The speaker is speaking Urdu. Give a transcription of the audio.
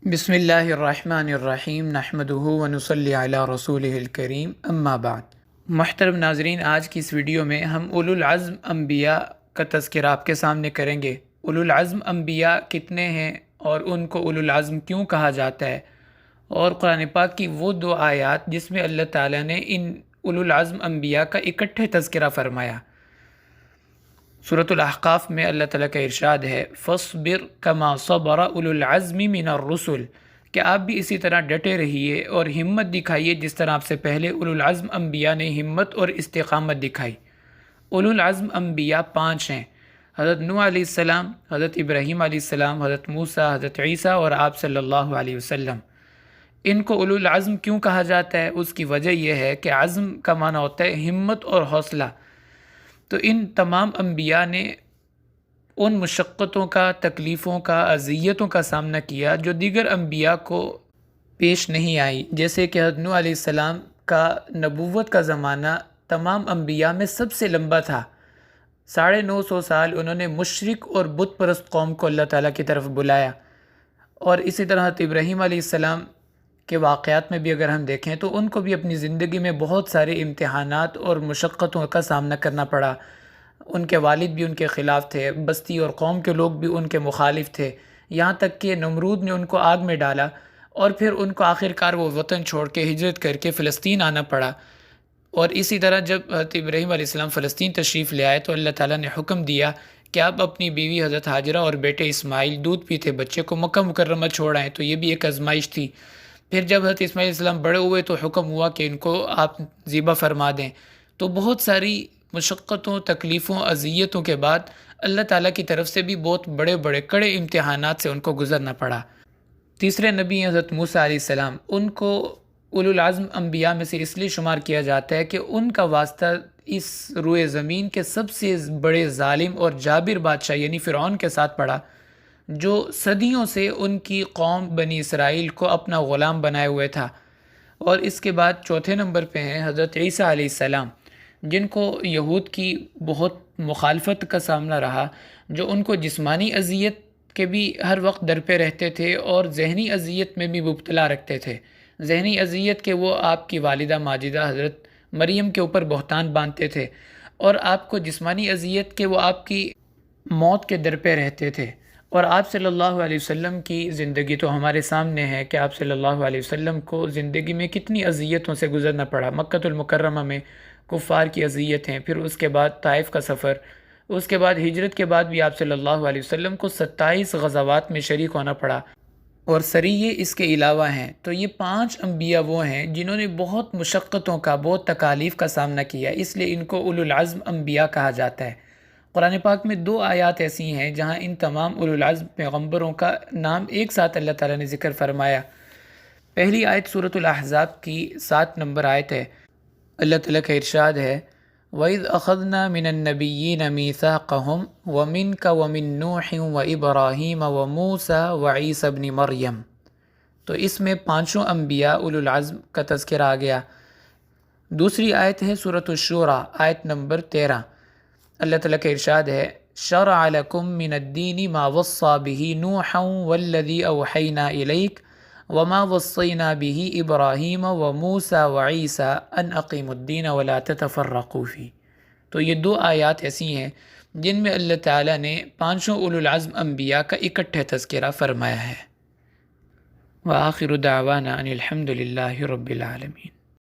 بسم اللہ الرحمن الرحیم نحمدہ ونصلی علی رسولہ الکریم اما بعد۔ محترم ناظرین، آج کی اس ویڈیو میں ہم اولو العزم انبیاء کا تذکرہ آپ کے سامنے کریں گے۔ اولو العزم انبیاء کتنے ہیں اور ان کو اولو العزم کیوں کہا جاتا ہے، اور قرآن پاک کی وہ دو آیات جس میں اللہ تعالیٰ نے ان اولو العزم انبیاء کا اکٹھے تذکرہ فرمایا۔ سورۃ الاحقاف میں اللہ تعالیٰ کا ارشاد ہے فَاصْبِرْ كَمَا صَبَرَ أُولُو الْعَزْمِ مِنَ الرُّسُلِ، کہ آپ بھی اسی طرح ڈٹے رہیے اور ہمت دکھائیے جس طرح آپ سے پہلے اولو العزم انبیاء نے ہمت اور استقامت دکھائی۔ اولو العزم انبیاء 5 ہیں: حضرت نوح علیہ السلام، حضرت ابراہیم علیہ السلام، حضرت موسیٰ، حضرت عیسیٰ اور آپ صلی اللہ علیہ وسلم۔ ان کو اولو العزم کیوں کہا جاتا ہے؟ اس کی وجہ یہ ہے کہ عزم کا معنی ہوتا ہے ہمت اور حوصلہ۔ تو ان تمام انبیاء نے ان مشقتوں کا، تکلیفوں کا، اذیتوں کا سامنا کیا جو دیگر انبیاء کو پیش نہیں آئی۔ جیسے کہ حضرت نوح علیہ السلام کا نبوت کا زمانہ تمام انبیاء میں سب سے لمبا تھا۔ 950 سال انہوں نے مشرک اور بت پرست قوم کو اللہ تعالیٰ کی طرف بلایا۔ اور اسی طرح حضرت ابراہیم علیہ السلام کے واقعات میں بھی اگر ہم دیکھیں تو ان کو بھی اپنی زندگی میں بہت سارے امتحانات اور مشقتوں کا سامنا کرنا پڑا۔ ان کے والد بھی ان کے خلاف تھے، بستی اور قوم کے لوگ بھی ان کے مخالف تھے، یہاں تک کہ نمرود نے ان کو آگ میں ڈالا اور پھر ان کو آخر کار وہ وطن چھوڑ کے ہجرت کر کے فلسطین آنا پڑا۔ اور اسی طرح جب حضرت ابراہیم علیہ السلام فلسطین تشریف لے آئے تو اللہ تعالیٰ نے حکم دیا کہ آپ اپنی بیوی حضرت ہاجرہ اور بیٹے اسماعیل دودھ پیتے بچے کو مکہ مکرمہ چھوڑ آئیں، تو یہ بھی ایک آزمائش تھی۔ پھر جب حضرت اسماعیل علیہ السلام بڑے ہوئے تو حکم ہوا کہ ان کو آپ ذبح فرما دیں۔ تو بہت ساری مشقتوں، تکلیفوں، اذیتوں کے بعد اللہ تعالیٰ کی طرف سے بھی بہت بڑے بڑے کڑے امتحانات سے ان کو گزرنا پڑا۔ تیسرے نبی ہیں حضرت موسیٰ علیہ السلام۔ ان کو اولو العزم انبیاء میں سے اس لیے شمار کیا جاتا ہے کہ ان کا واسطہ اس روئے زمین کے سب سے بڑے ظالم اور جابر بادشاہ یعنی فرعون کے ساتھ پڑا، جو صدیوں سے ان کی قوم بنی اسرائیل کو اپنا غلام بنائے ہوئے تھا۔ اور اس کے بعد چوتھے نمبر پہ ہیں حضرت عیسیٰ علیہ السلام، جن کو یہود کی بہت مخالفت کا سامنا رہا، جو ان کو جسمانی اذیت کے بھی ہر وقت در پہ رہتے تھے اور ذہنی اذیت میں بھی مبتلا رکھتے تھے۔ ذہنی اذیت کے وہ آپ کی والدہ ماجدہ حضرت مریم کے اوپر بہتان باندھتے تھے، اور آپ کو جسمانی اذیت کے وہ آپ کی موت کے در پہ رہتے تھے۔ اور آپ صلی اللہ علیہ وسلم کی زندگی تو ہمارے سامنے ہے کہ آپ صلی اللہ علیہ وسلم کو زندگی میں کتنی اذیتوں سے گزرنا پڑا۔ مکہ المکرمہ میں کفار کی اذیتیں، پھر اس کے بعد طائف کا سفر، اس کے بعد ہجرت کے بعد بھی آپ صلی اللہ علیہ وسلم کو 27 غزوات میں شریک ہونا پڑا، اور سریے اس کے علاوہ ہیں۔ تو یہ 5 انبیاء وہ ہیں جنہوں نے بہت مشقتوں کا، بہت تکالیف کا سامنا کیا، اس لیے ان کو اولو العزم انبیاء کہا جاتا ہے۔ قرآن پاک میں 2 آیات ایسی ہیں جہاں ان تمام اولو العزم پیغمبروں کا نام ایک ساتھ اللہ تعالیٰ نے ذکر فرمایا۔ پہلی آیت سورۃ الاحزاب کی 7 نمبر آیت ہے۔ اللہ تعالیٰ کا ارشاد ہے وَإِذْ أَخَذْنَا مِنَ النَّبِيِّينَ مِيثَاقَهُمْ وَمِنْكَ وَمِن نُوحٍ وَإِبْرَاهِيمَ وَمُوسَى وَعِيسَى ابْنِ مریم۔ تو اس میں 5 انبیاء اولو العزم کا تذکرہ آ گیا۔ دوسری آیت ہے سورۃ الشورى آیت نمبر 13۔ اللہ تعالیٰ کا ارشاد ہے شَرَعَ لَكُم مِّنَ الدِّينِ مَا وَصَّىٰ بِهِ نُوحًا وَالَّذِي أَوْحَيْنَا إِلَيْكَ وَمَا وَصَّيْنَا بِهِ إِبْرَاهِيمَ وَمُوسَىٰ وَعِيسَىٰ أَنْ أَقِيمُوا الدِّينَ وَلَا تَتَفَرَّقُوا فِيهِ۔ تو یہ 2 آیات ایسی ہیں جن میں اللہ تعالیٰ نے 5 اولو العزم انبیاء کا اکٹھے تذکرہ فرمایا ہے۔ وآخر دعوانا ان الحمد للہ رب العالمین۔